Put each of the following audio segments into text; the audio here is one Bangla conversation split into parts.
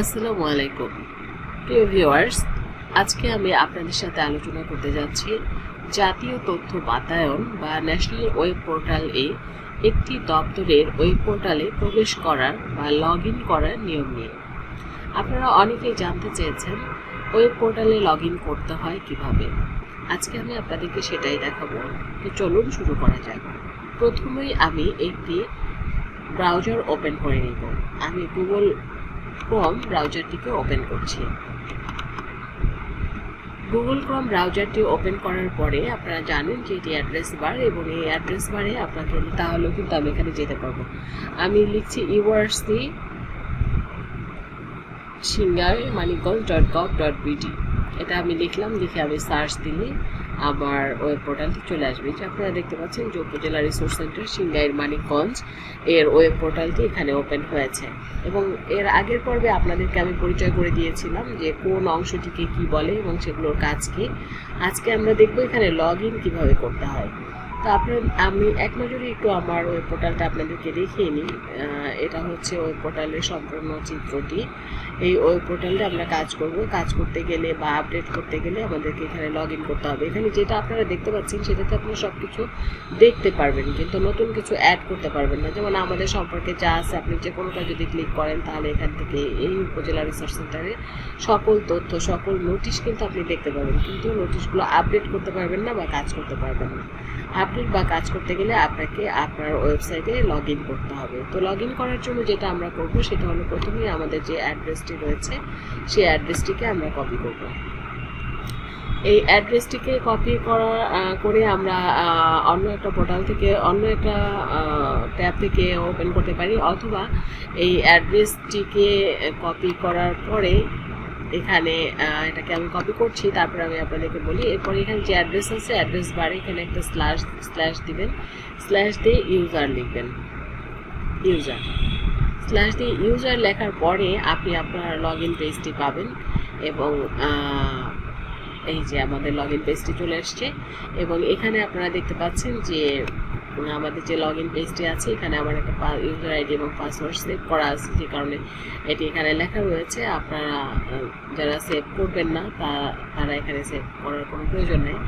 আসসালামু আলাইকুম প্রিয় ভিউয়ার্স, আজকে আমি আপনাদের সাথে আলোচনা করতে যাচ্ছি জাতীয় তথ্য বাতায়ন বা ন্যাশনাল ওয়েব পোর্টাল একটি দপ্তরের ওয়েব পোর্টালে প্রবেশ করার বা লগ ইন করার নিয়ম নিয়ে। আপনারা অনেকেই জানতে চেয়েছেন ওয়েব পোর্টালে লগ ইন করতে হয় কিভাবে। আজকে আমি আপনাদেরকে সেটাই দেখাবো। তো চলুন শুরু করা যাক। প্রথমেই আমি একটি ব্রাউজার ওপেন করে নিব। আমি গুগল ক্রোম ব্রাউজারটিকে ওপেন করছি। গুগল ক্রোম ব্রাউজারটি ওপেন করার পরে আপনারা জানেন যে এটি অ্যাড্রেস বার, এবং এই অ্যাড্রেস বারে আপনাকে তাহলেও কিন্তু আমি এখানে যেতে পারবো। আমি লিখছি ইউআরসি singair-manikganj.gov.bd। এটা আমি লিখলাম, লিখে আমি সার্চ দিলে আমার ওয়েব পোর্টালটি চলে আসবে। যে আপনারা দেখতে পাচ্ছেন যে উপজেলা রিসোর্স সেন্টার সিংগাইর-মানিকগঞ্জ এর ওয়েব পোর্টালটি এখানে ওপেন হয়েছে। এবং এর আগের পর্বে আপনাদেরকে আমি পরিচয় করে দিয়েছিলাম যে কোন অংশটিকে কি বলে এবং সেগুলোর কাজ কি। আজকে আমরা দেখব এখানে লগ ইন কীভাবে করতে হয়। তো আমি এক নজরে একটু আমার ওয়েব পোর্টালটা আপনাদেরকে দেখিয়ে নিই। এটা হচ্ছে ওয়েব পোর্টালের সম্পূর্ণ চিত্রটি। এই ওয়েব পোর্টালটা আমরা কাজ করতে গেলে বা আপডেট করতে গেলে আমাদেরকে এখানে লগ ইন করতে হবে। এখানে যেটা আপনারা দেখতে পাচ্ছেন সেটাতে আপনারা সব কিছু দেখতে পারবেন, কিন্তু নতুন কিছু অ্যাড করতে পারবেন না। যেমন আমাদের সম্পর্কে যা আছে, আপনি যে কোনোটা যদি ক্লিক করেন তাহলে এখান থেকে এই উপজেলা রিসার্চ সেন্টারের সকল তথ্য, সকল নোটিশ কিন্তু আপনি দেখতে পাবেন, কিন্তু নোটিশগুলো আপডেট করতে পারবেন না বা কাজ করতে পারবেন না। আপডেট বা কাজ করতে গেলে আপনাকে আপনার ওয়েবসাইটে লগ ইন করতে হবে। তো লগ ইন করার জন্য যেটা আমরা করব সেটা হলো, প্রথমেই আমাদের যে অ্যাড্রেসটি রয়েছে সেই অ্যাড্রেসটিকে আমরা কপি করব। এই অ্যাড্রেসটিকে কপি করে আমরা অন্য একটা পোর্টাল থেকে, অন্য একটা ট্যাব থেকে ওপেন করতে পারি, অথবা এই অ্যাড্রেসটিকে কপি করার পরে এখানে এটাকে আমি কপি করছি, তারপরে আমি আপনাদেরকে বলি। এরপরে এখানে যে অ্যাড্রেস আছে, অ্যাড্রেস বারে এখানে একটা স্ল্যাশ দিবেন, স্ল্যাশ দিয়ে ইউজার লিখবেন। স্ল্যাশ দিয়ে ইউজার লেখার পরে আপনি আপনার লগ ইন পেজটি পাবেন। এবং এই যে আমাদের লগ ইন পেজটি চলে আসছে, এবং এখানে আপনারা দেখতে পাচ্ছেন যে আমাদের যে লগ ইন পেজটি আছে, এখানে আমার একটা ইউজার আইডি এবং পাসওয়ার্ড সেভ করা আছে, যে কারণে এটি এখানে লেখা রয়েছে। আপনারা যারা সেভ করবেন না তারা এখানে সেভ করার কোনো প্রয়োজন নেই।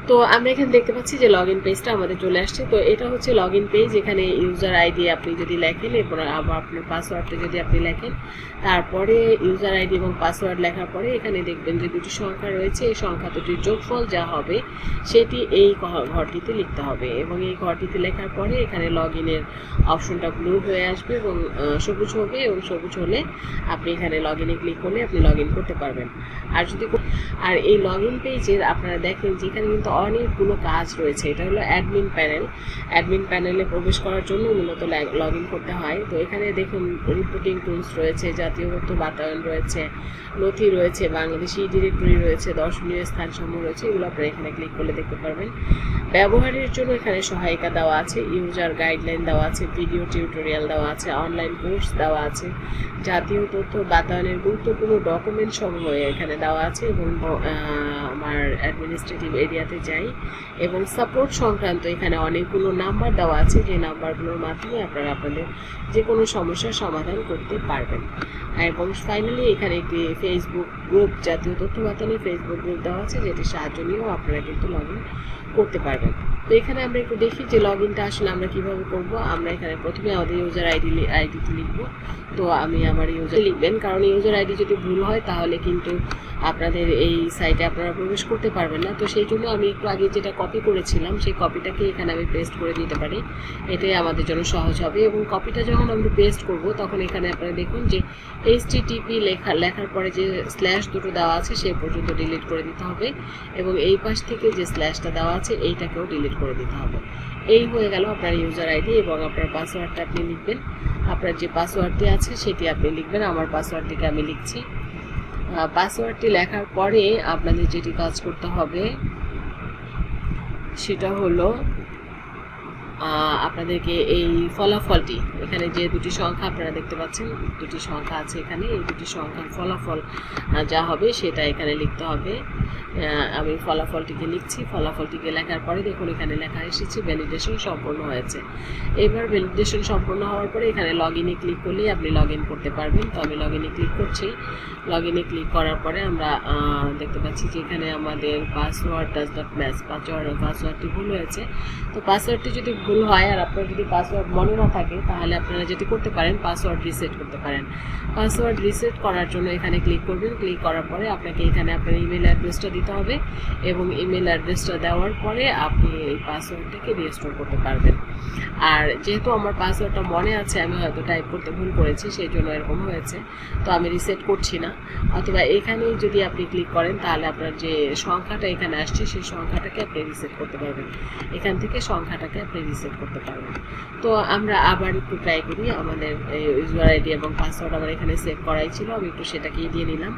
তো আমরা এখানে দেখতে পাচ্ছি যে লগ ইন পেজটা আমাদের চলে আসছে। তো এটা হচ্ছে লগ ইন পেজ। এখানে ইউজার আইডি আপনি যদি লেখেন, এরপর আবার আপনার পাসওয়ার্ডটা যদি আপনি লেখেন, তারপরে ইউজার আইডি এবং পাসওয়ার্ড লেখার পরে এখানে দেখবেন যে দুটি সংখ্যা রয়েছে। এই সংখ্যা দুটির যোগফল যা হবে সেটি এই ঘরটিতে লিখতে হবে, এবং এই ঘরটিতে লেখার পরে এখানে লগ ইনের অপশনটা ব্লু হয়ে আসবে এবং সবুজ হবে, এবং সবুজ হলে আপনি এখানে লগ ইনে ক্লিক করলে আপনি লগ ইন করতে পারবেন। আর এই লগ ইন পেজের আপনারা দেখেন যে এখানে কিন্তু অনেকগুলো কাজ রয়েছে। এটা হলো অ্যাডমিন প্যানেল। অ্যাডমিন প্যানেলে প্রবেশ করার জন্য মূলত লগ ইন করতে হয়। তো এখানে দেখুন রিপোর্টিং টুলস রয়েছে, জাতীয় তথ্য বাতায়ন রয়েছে, নথি রয়েছে, বাংলাদেশি ডিরেক্টরি রয়েছে, দর্শনীয় স্থানসমূহ রয়েছে। এগুলো আপনারা এখানে ক্লিক করলে দেখতে পারবেন। ব্যবহারের জন্য এখানে সহায়িকা দেওয়া আছে, ইউজার গাইডলাইন দেওয়া আছে, ভিডিও টিউটোরিয়াল দেওয়া আছে, অনলাইন কোর্স দেওয়া আছে, জাতীয় তথ্য বাতায়নের গুরুত্বপূর্ণ ডকুমেন্ট সমূহ এখানে দেওয়া আছে। এবং আমার অ্যাডমিনিস্ট্রেটিভ এরিয়াতে যাই, এবং সাপোর্ট সংক্রান্ত এখানে অনেকগুলো নাম্বার দেওয়া আছে, যে নাম্বারগুলোর মাধ্যমে আপনারা আপনাদের যে কোনো সমস্যার সমাধান করতে পারবেন। এবং ফাইনালি এখানে একটি ফেসবুক গ্রুপ, জাতীয় তথ্য বাতায়নের ফেসবুক গ্রুপ দেওয়া আছে, যেটি সাহায্য নিয়েও আপনারা কিন্তু লগ ইন করতে পারবেন। তো এখানে আমরা একটু দেখি যে লগ ইনটা আসলে আমরা কীভাবে করব। আমরা এখানে প্রথমে আমাদের ইউজার আইডিটি লিখব। তো আমি আমার ইউজার লিখবেন, কারণ ইউজার আইডি যদি ভুল হয় তাহলে কিন্তু আপনাদের এই সাইটে আপনারা প্রবেশ করতে পারবেন না। তো সেই জন্য আমি একটু আগে যেটা কপি করেছিলাম সেই কপিটাকে এখানে আমি পেস্ট করে দিতে পারি, এটাই আমাদের জন্য সহজ হবে। এবং কপিটা যখন আমরা পেস্ট করব তখন এখানে আপনারা দেখুন যে HTTP লেখার পরে যে স্ল্যাশ দুটো দেওয়া আছে সেই পর্যন্ত ডিলিট করে দিতে হবে, এবং এই পাশ থেকে যে স্ল্যাশটা দেওয়া আছে এইটাকেও ডিলিট করে দিতে হবে। এই হয়ে গেল আপনার ইউজার আইডি, এবং আপনার পাসওয়ার্ডটা আপনি লিখবেন। আপনার যে পাসওয়ার্ডটি আছে সেটি আপনি লিখবেন। আমার পাসওয়ার্ডটিকে আমি লিখছি। পাসওয়ার্ডটি লেখার পরে আপনাদের যেটি কাজ করতে হবে সেটা হলো আপনাদেরকে এই ফলাফলটি, এখানে যে দুটি সংখ্যা আপনারা দেখতে পাচ্ছেন, দুটি সংখ্যা আছে এখানে, এই দুটি সংখ্যার ফলাফল যা হবে সেটা এখানে লিখতে হবে। আমি ফলাফলটিকে লিখছি। ফলাফলটিকে লেখার পরে দেখুন এখানে লেখা এসেছে ভ্যালিডেশন সম্পূর্ণ হয়েছে। এবার ভ্যালিডেশন সম্পূর্ণ হওয়ার পরে এখানে লগ ইনে ক্লিক করলেই আপনি লগ ইন করতে পারবেন। তো আমি লগ ইনে ক্লিক করছি। লগ ইনে ক্লিক করার পরে আমরা দেখতে পাচ্ছি যে এখানে আমাদের পাসওয়ার্ড ডাজ নট ম্যাচ, পাসওয়ার্ডটি ভুল হয়েছে। তো পাসওয়ার্ডটি যদি ভুল হয় আর আপনার যদি পাসওয়ার্ড মনে না থাকে, তাহলে আপনারা যেটি করতে পারেন পাসওয়ার্ড রিসেট করতে পারেন। পাসওয়ার্ড রিসেট করার জন্য এখানে ক্লিক করবেন। ক্লিক করার পরে আপনাকে এখানে আপনার ইমেল অ্যাড্রেসটা দিতে হবে এবং ইমেল অ্যাড্রেসটা দেওয়ার পরে আপনি এই পাসওয়ার্ডটাকে রিস্টোর করতে পারবেন। আর যেহেতু আমার পাসওয়ার্ডটা মনে আছে, আমি হয়তো টাইপ করতে ভুল করেছি, সেই জন্য এরকম হয়েছে। তো আমি রিসেট করছি না। অথবা এখানেই যদি আপনি ক্লিক করেন তাহলে আপনার যে সংখ্যাটা এখানে আসছে সেই সংখ্যাটাকে আপনি রিসেট করতে পারবেন। এখান থেকে সংখ্যাটাকে আপনি রিসেট করতে পারবেন। তো আমরা আবার একটু ট্রাই করি। আমাদের ইউজার আইডি এবং পাসওয়ার্ড আমার এখানে সেভ করাই ছিল, আমি একটু সেটাকেই দিয়ে নিলাম।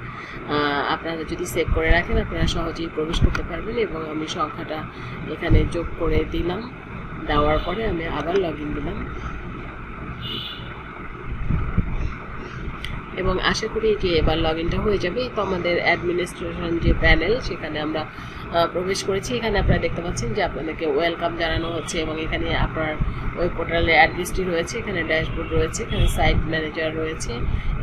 আপনারা যদি সেভ করে রাখেন আপনারা সহজেই প্রবেশ করতে পারবেন। এবং আমি সংখ্যাটা এখানে যোগ করে দিলাম। দেওয়ার পরে আমি আবার লগ ইন দিলাম এবং আশা করি যে এবার লগ ইনটা হয়ে যাবে। তো আমাদের অ্যাডমিনিস্ট্রেশন যে প্যানেল, সেখানে আমরা প্রবেশ করেছি। এখানে আপনারা দেখতে পাচ্ছেন যে আপনাদেরকে ওয়েলকাম জানানো হচ্ছে এবং এখানে আপনার ওয়েব পোর্টালের অ্যাড্রেসটি রয়েছে, এখানে ড্যাশবোর্ড রয়েছে, এখানে সাইট ম্যানেজার রয়েছে,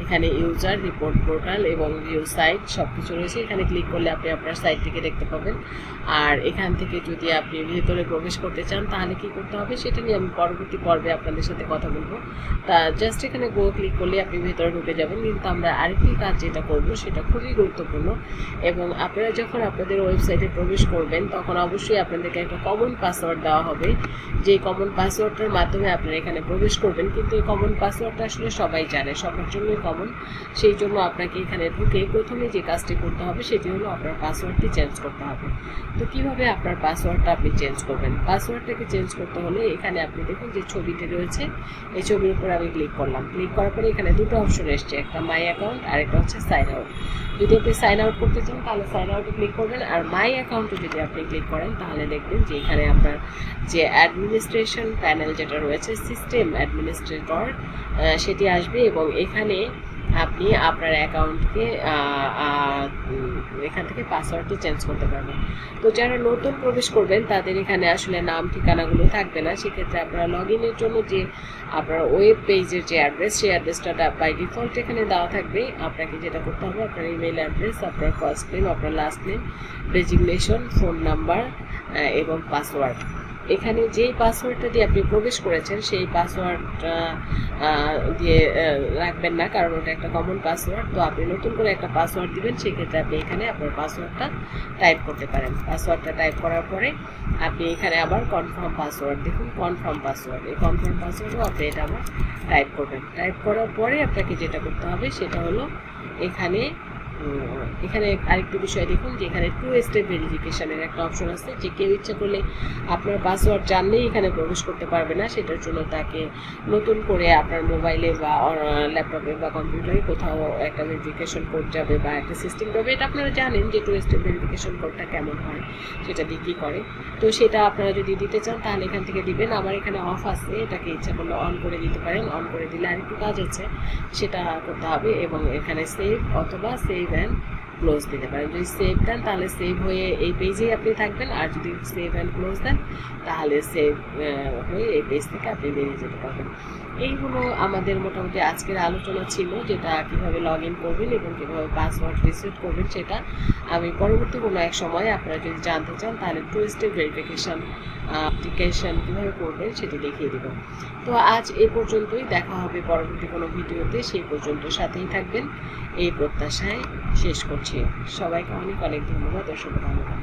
এখানে ইউজার, রিপোর্ট পোর্টাল এবং ভিউ সাইট সব কিছু রয়েছে। এখানে ক্লিক করলে আপনি আপনার সাইটটিকে দেখতে পাবেন। আর এখান থেকে যদি আপনি ভেতরে প্রবেশ করতে চান তাহলে কি করতে হবে সেটা নিয়ে আমি পরবর্তী পর্বে আপনাদের সাথে কথা বলবো। তা জাস্ট এখানে গো ক্লিক করলে আপনি ভেতরে ঢুকে যাবেন। কিন্তু আমরা আরেকটি কাজ যেটা করব সেটা খুবই গুরুত্বপূর্ণ। এবং আপনারা যখন আপনাদের ওয়েবসাইটে প্রবেশ করবেন তখন অবশ্যই আপনাদেরকে একটা কমন পাসওয়ার্ড দেওয়া হবে। যে কমন পাসওয়ার্ডটার মাধ্যমে আপনারা এখানে প্রবেশ করবেন, কিন্তু এই কমন পাসওয়ার্ডটা আসলে সবাই জানে, সবার জন্যই কমন। সেই জন্য আপনাকে এখানে ঢুকে প্রথমে যে কাজটি করতে হবে সেটি হলো আপনার পাসওয়ার্ডটি চেঞ্জ করতে হবে। তো কীভাবে আপনার পাসওয়ার্ডটা আপনি চেঞ্জ করবেন? পাসওয়ার্ডটাকে চেঞ্জ করতে হলে এখানে আপনি দেখুন যে ছবিটি রয়েছে, এই ছবির উপরে আমি ক্লিক করলাম। ক্লিক করার পরে এখানে দুটো অপশন এসছে, একটা মাই অ্যাকাউন্ট আর একটা হচ্ছে সাইন আউট। যদি আপনি সাইন আউট করতে চান তাহলে সাইন আউটে ক্লিক করবেন। আর মাই অ্যাকাউন্টে যদি আপনি ক্লিক করেন তাহলে দেখবেন যে এখানে আপনার যে অ্যাডমিনিস্ট্রেশন প্যানেল যেটা রয়েছে, সিস্টেম অ্যাডমিনিস্ট্রেটর, সেটি আসবে এবং এখানে আপনি আপনার অ্যাকাউন্টকে এখান থেকে পাসওয়ার্ডটি চেঞ্জ করতে পারবেন। তো যারা নতুন প্রবেশ করবেন তাদের এখানে আসলে নাম ঠিকানাগুলো থাকবে না। সেক্ষেত্রে আপনারা লগ ইনের জন্য যে আপনার ওয়েব পেজের যে অ্যাড্রেস, সেই অ্যাড্রেসটা বাই ডিফল্ট এখানে দেওয়া থাকবে। আপনাকে যেটা করতে হবে আপনার ইমেল অ্যাড্রেস, আপনার ফার্স্ট নেম, আপনার last name, designation, phone number এবং পাসওয়ার্ড। এখানে যেই পাসওয়ার্ডটা দিয়ে আপনি প্রবেশ করেছেন সেই পাসওয়ার্ডটা দিয়ে রাখবেন না, কারণ ওটা একটা কমন পাসওয়ার্ড। তো আপনি নতুন করে একটা পাসওয়ার্ড দিবেন, সেক্ষেত্রে আপনি এখানে আপনার পাসওয়ার্ডটা টাইপ করতে পারেন। পাসওয়ার্ডটা টাইপ করার পরে আপনি এখানে আবার কনফার্ম পাসওয়ার্ড, দেখুন কনফার্ম পাসওয়ার্ড, এই কনফার্ম পাসওয়ার্ডও আপনি এটা আবার টাইপ করবেন। টাইপ করার পরে আপনাকে যেটা করতে হবে সেটা হলো এখানে আরেকটি বিষয় দেখুন যে এখানে 2 স্টেপ ভেরিফিকেশনের একটা অপশন আছে। যে কেউ ইচ্ছা করলে আপনার পাসওয়ার্ড জানলেই এখানে প্রবেশ করতে পারবে না, সেটার জন্য তাকে নতুন করে আপনার মোবাইলে বা ল্যাপটপে বা কম্পিউটারে কোথাও একটা ভেরিফিকেশন কোড যাবে বা একটা সিস্টেম যাবে। এটা আপনারা জানেন যে 2 স্টেপ ভেরিফিকেশন কোডটা কেমন হয়, সেটা দিয়ে কী করে। তো সেটা আপনারা যদি দিতে চান তাহলে এখান থেকে দিবেন। আমার এখানে অফ আছে, এটাকে ইচ্ছা করলে অন করে দিতে পারেন। অন করে দিলে আরেকটু কাজ আছে, সেটা করতে হবে। এবং এখানে সেভ অথবা সেভ অ্যান্ড ক্লোজ দিতে পারেন। যদি সেভ দেন তাহলে সেভ হয়ে এই পেজেই আপনি থাকবেন, আর যদি সেভ অ্যান্ড ক্লোজ দেন তাহলে সেভ হয়ে এই পেজ থেকে আপনি বেরিয়ে যেতে পারবেন। এইগুলো আমাদের মোটামুটি আজকের আলোচনা ছিল, যেটা কীভাবে লগ ইন করবেন এবং কীভাবে পাসওয়ার্ড রিসেট করবেন সেটা আমি পরবর্তী কোনো এক সময় আপনারা যদি জানতে চান তাহলে 2 স্টেপ ভেরিফিকেশন অ্যাপ্লিকেশন কীভাবে করবেন সেটি দেখিয়ে দেব। তো আজ এই পর্যন্তই, দেখা হবে পরবর্তী কোনো ভিডিওতে। সেই পর্যন্ত সাথেই থাকবেন এই প্রত্যাশায় শেষ করছি। সবাইকে অনেক অনেক ধন্যবাদ ও শুভকামনা।